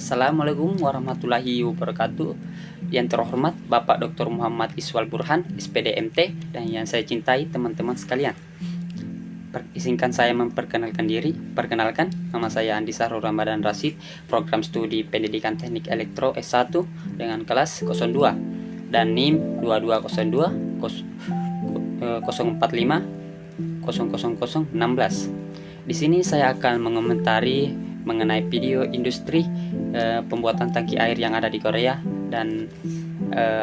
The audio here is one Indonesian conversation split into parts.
Assalamualaikum warahmatullahi wabarakatuh. Yang terhormat Bapak Dr. Muhammad Iswal Burhan, SPD MT, dan yang saya cintai teman-teman sekalian. Izinkan saya memperkenalkan diri. Perkenalkan, nama saya Andi Sahrul Ramadan Rasid, program studi Pendidikan Teknik Elektro S1 dengan kelas 02 dan NIM 2202 045 00016. Di sini saya akan mengomentari mengenai video industri pembuatan tangki air yang ada di Korea dan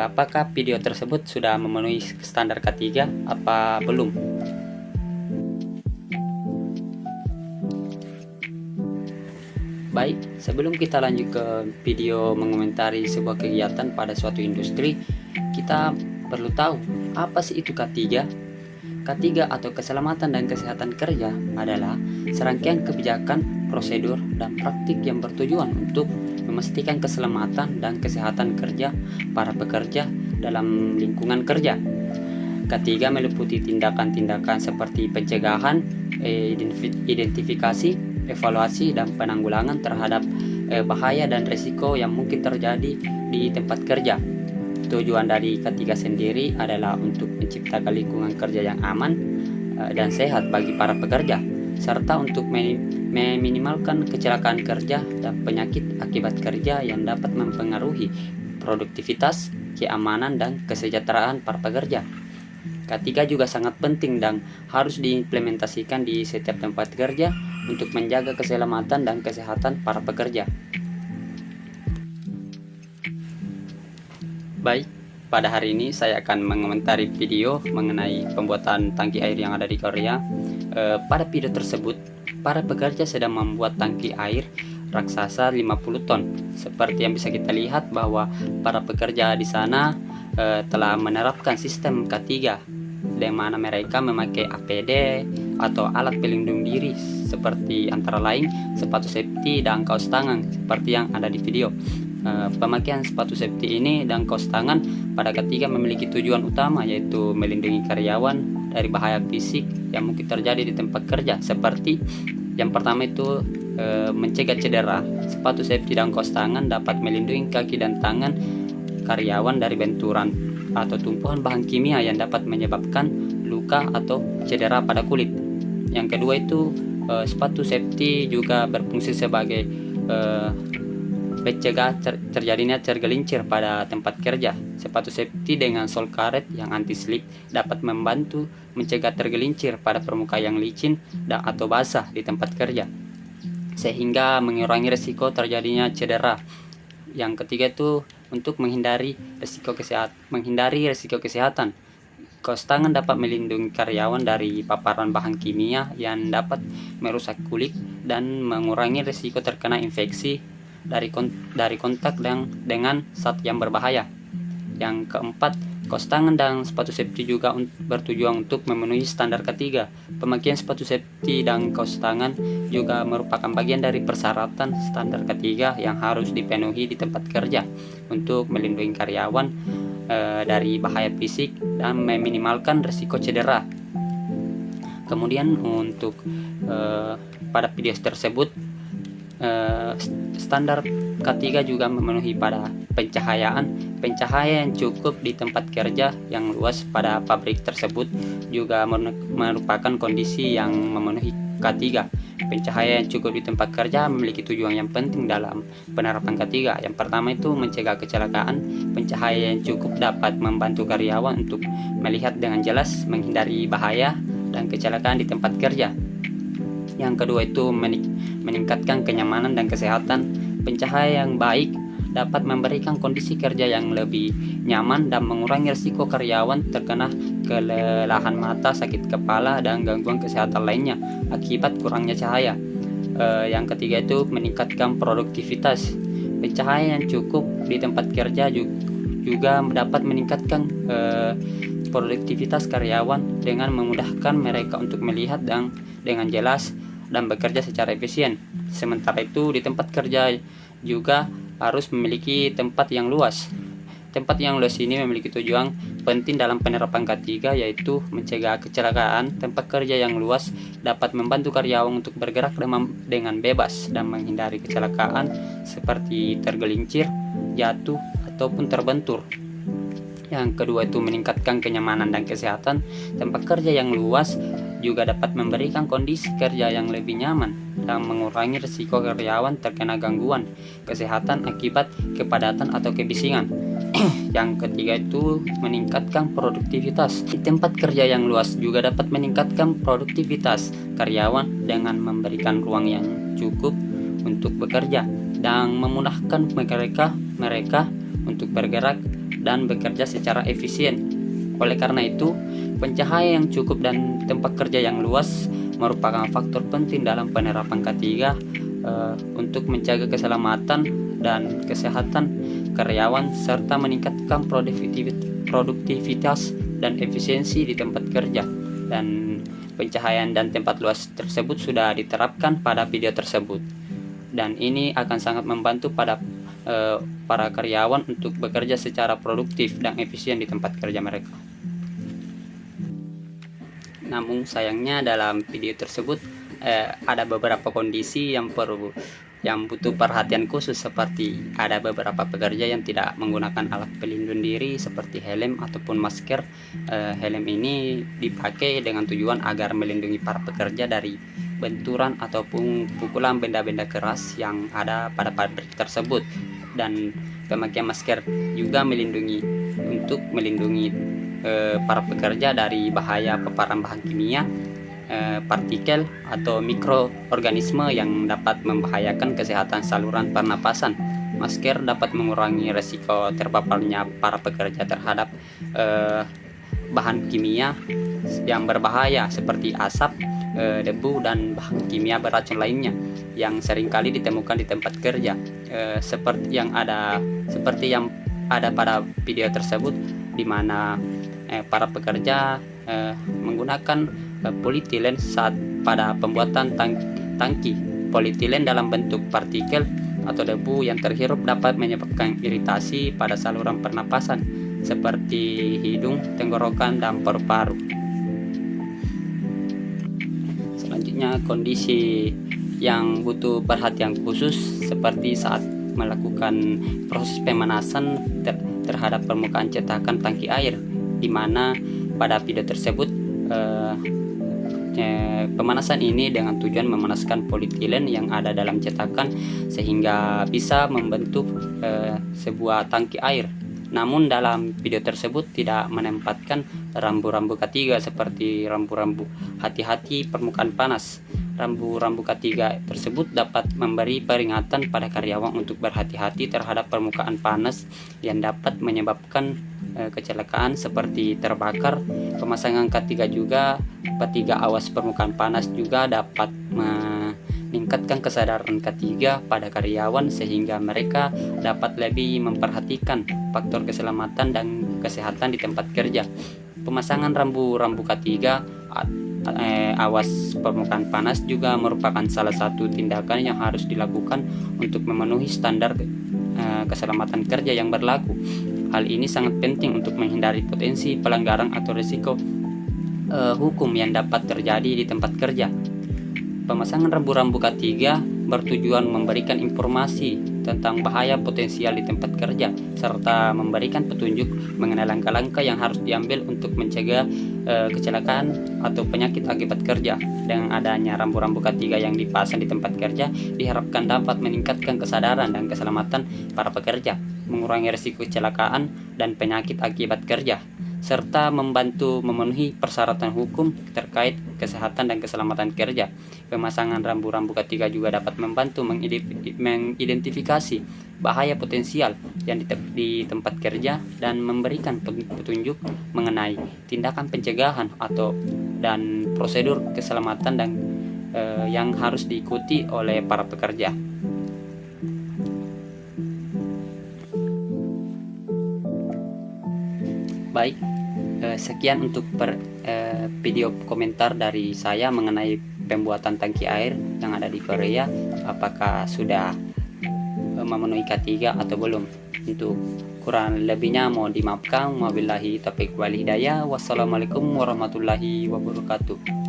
apakah video tersebut sudah memenuhi standar K3 apa belum. Baik, sebelum kita lanjut ke video mengomentari sebuah kegiatan pada suatu industri, kita perlu tahu apa sih itu K3. K3 atau Keselamatan dan Kesehatan Kerja adalah serangkaian kebijakan, prosedur, dan praktik yang bertujuan untuk memastikan keselamatan dan kesehatan kerja para pekerja dalam lingkungan kerja. K3 meliputi tindakan-tindakan seperti pencegahan, identifikasi, evaluasi, dan penanggulangan terhadap bahaya dan risiko yang mungkin terjadi di tempat kerja. Tujuan dari K3 sendiri adalah untuk menciptakan lingkungan kerja yang aman dan sehat bagi para pekerja, serta untuk meminimalkan kecelakaan kerja dan penyakit akibat kerja yang dapat mempengaruhi produktivitas, keamanan, dan kesejahteraan para pekerja. K3 juga sangat penting dan harus diimplementasikan di setiap tempat kerja untuk menjaga keselamatan dan kesehatan para pekerja. Baik, pada hari ini saya akan mengomentari video mengenai pembuatan tangki air yang ada di Korea. Pada video tersebut, para pekerja sedang membuat tangki air raksasa 50 ton. Seperti yang bisa kita lihat bahwa para pekerja di sana telah menerapkan sistem K3, di mana mereka memakai APD atau alat pelindung diri seperti antara lain sepatu safety dan kaos tangan seperti yang ada di video. Pemakaian sepatu safety ini dan kaos tangan pada K3 memiliki tujuan utama, yaitu melindungi karyawan dari bahaya fisik yang mungkin terjadi di tempat kerja. Seperti yang pertama itu mencegah cedera. Sepatu safety dan kaos tangan dapat melindungi kaki dan tangan karyawan dari benturan atau tumpuhan bahan kimia yang dapat menyebabkan luka atau cedera pada kulit. Yang kedua itu sepatu safety juga berfungsi sebagai mencegah terjadinya tergelincir pada tempat kerja. Sepatu safety dengan sol karet yang anti slip dapat membantu mencegah tergelincir pada permukaan yang licin dan atau basah di tempat kerja, sehingga mengurangi risiko terjadinya cedera. Yang ketiga itu untuk menghindari risiko kesehatan. Kaos tangan dapat melindungi karyawan dari paparan bahan kimia yang dapat merusak kulit dan mengurangi risiko terkena infeksi dari kontak dengan zat yang berbahaya. Yang keempat, kaos tangan dan sepatu safety juga bertujuan untuk memenuhi standar K3. Pemakaian sepatu safety dan kaos tangan juga merupakan bagian dari persyaratan standar K3 yang harus dipenuhi di tempat kerja untuk melindungi karyawan dari bahaya fisik dan meminimalkan risiko cedera. Kemudian untuk pada video tersebut, standar K3 juga memenuhi pada pencahayaan yang cukup di tempat kerja yang luas pada pabrik tersebut juga merupakan kondisi yang memenuhi K3. Pencahayaan yang cukup di tempat kerja memiliki tujuan yang penting dalam penerapan K3. Yang pertama itu mencegah kecelakaan. Pencahayaan yang cukup dapat membantu karyawan untuk melihat dengan jelas, menghindari bahaya dan kecelakaan di tempat kerja. Yang kedua itu meningkatkan kenyamanan dan kesehatan. Pencahayaan yang baik dapat memberikan kondisi kerja yang lebih nyaman dan mengurangi risiko karyawan terkena kelelahan mata, sakit kepala, dan gangguan kesehatan lainnya akibat kurangnya cahaya. Yang ketiga itu meningkatkan produktivitas. Pencahayaan yang cukup di tempat kerja juga dapat meningkatkan produktivitas karyawan dengan memudahkan mereka untuk melihat dengan jelas dan bekerja secara efisien. Sementara itu di tempat kerja juga harus memiliki tempat yang luas Tempat yang luas ini memiliki tujuan penting dalam penerapan K3, yaitu mencegah kecelakaan. Tempat kerja yang luas dapat membantu karyawan untuk bergerak dengan bebas dan menghindari kecelakaan seperti tergelincir, jatuh, ataupun terbentur. Yang kedua itu meningkatkan kenyamanan dan kesehatan. Tempat kerja yang luas juga dapat memberikan kondisi kerja yang lebih nyaman dan mengurangi risiko karyawan terkena gangguan kesehatan akibat kepadatan atau kebisingan. Yang ketiga itu meningkatkan produktivitas. Di tempat kerja yang luas juga dapat meningkatkan produktivitas karyawan dengan memberikan ruang yang cukup untuk bekerja dan memudahkan mereka untuk bergerak dan bekerja secara efisien. Oleh karena itu, pencahayaan yang cukup dan tempat kerja yang luas merupakan faktor penting dalam penerapan K3 untuk menjaga keselamatan dan kesehatan karyawan serta meningkatkan produktivitas dan efisiensi di tempat kerja. Dan pencahayaan dan tempat luas tersebut sudah diterapkan pada video tersebut, dan ini akan sangat membantu pada para karyawan untuk bekerja secara produktif dan efisien di tempat kerja mereka. Namun sayangnya dalam video tersebut ada beberapa kondisi yang butuh perhatian khusus, seperti ada beberapa pekerja yang tidak menggunakan alat pelindung diri seperti helm ataupun masker. Helm ini dipakai dengan tujuan agar melindungi para pekerja dari benturan ataupun pukulan benda-benda keras yang ada pada pabrik tersebut. Dan pemakaian masker juga melindungi para pekerja dari bahaya paparan bahan kimia, partikel atau mikroorganisme yang dapat membahayakan kesehatan saluran pernapasan. Masker dapat mengurangi resiko terpaparnya para pekerja terhadap bahan kimia yang berbahaya seperti asap, debu, dan bahan kimia beracun lainnya yang seringkali ditemukan di tempat kerja, seperti yang ada pada video tersebut, di mana para pekerja menggunakan polietilen saat pada pembuatan tangki. Polietilen dalam bentuk partikel atau debu yang terhirup dapat menyebabkan iritasi pada saluran pernapasan seperti hidung, tenggorokan, dan paru-paru. Selanjutnya, kondisi yang butuh perhatian khusus seperti saat melakukan proses pemanasan terhadap permukaan cetakan tangki air, di mana pada video tersebut pemanasan ini dengan tujuan memanaskan polietilen yang ada dalam cetakan sehingga bisa membentuk sebuah tangki air. Namun dalam video tersebut tidak menempatkan rambu-rambu K3 seperti rambu-rambu hati-hati permukaan panas. Rambu-rambu K3 tersebut dapat memberi peringatan pada karyawan untuk berhati-hati terhadap permukaan panas yang dapat menyebabkan kecelakaan seperti terbakar. Pemasangan K3 juga, P3 awas permukaan panas juga dapat meningkatkan kesadaran K3 pada karyawan sehingga mereka dapat lebih memperhatikan faktor keselamatan dan kesehatan di tempat kerja. Pemasangan rambu-rambu K3 awas permukaan panas juga merupakan salah satu tindakan yang harus dilakukan untuk memenuhi standar keselamatan kerja yang berlaku. Hal ini sangat penting untuk menghindari potensi pelanggaran atau risiko hukum yang dapat terjadi di tempat kerja. Pemasangan rambu-rambu K3 bertujuan memberikan informasi tentang bahaya potensial di tempat kerja serta memberikan petunjuk mengenai langkah-langkah yang harus diambil untuk mencegah kecelakaan atau penyakit akibat kerja. Dengan adanya rambu-rambu K3 yang dipasang di tempat kerja diharapkan dapat meningkatkan kesadaran dan keselamatan para pekerja, mengurangi risiko kecelakaan dan penyakit akibat kerja, serta membantu memenuhi persyaratan hukum terkait kesehatan dan keselamatan kerja. Pemasangan rambu-rambu K3 juga dapat membantu mengidentifikasi bahaya potensial yang di tempat kerja dan memberikan petunjuk mengenai tindakan pencegahan dan prosedur keselamatan yang harus diikuti oleh para pekerja. Baik, sekian untuk video komentar dari saya mengenai pembuatan tangki air yang ada di Korea. Apakah sudah memenuhi K3 atau belum? Untuk Kurang lebihnya mohon dimaafkan. Wabillahi taufiq wal hidayah. Wassalamualaikum warahmatullahi wabarakatuh.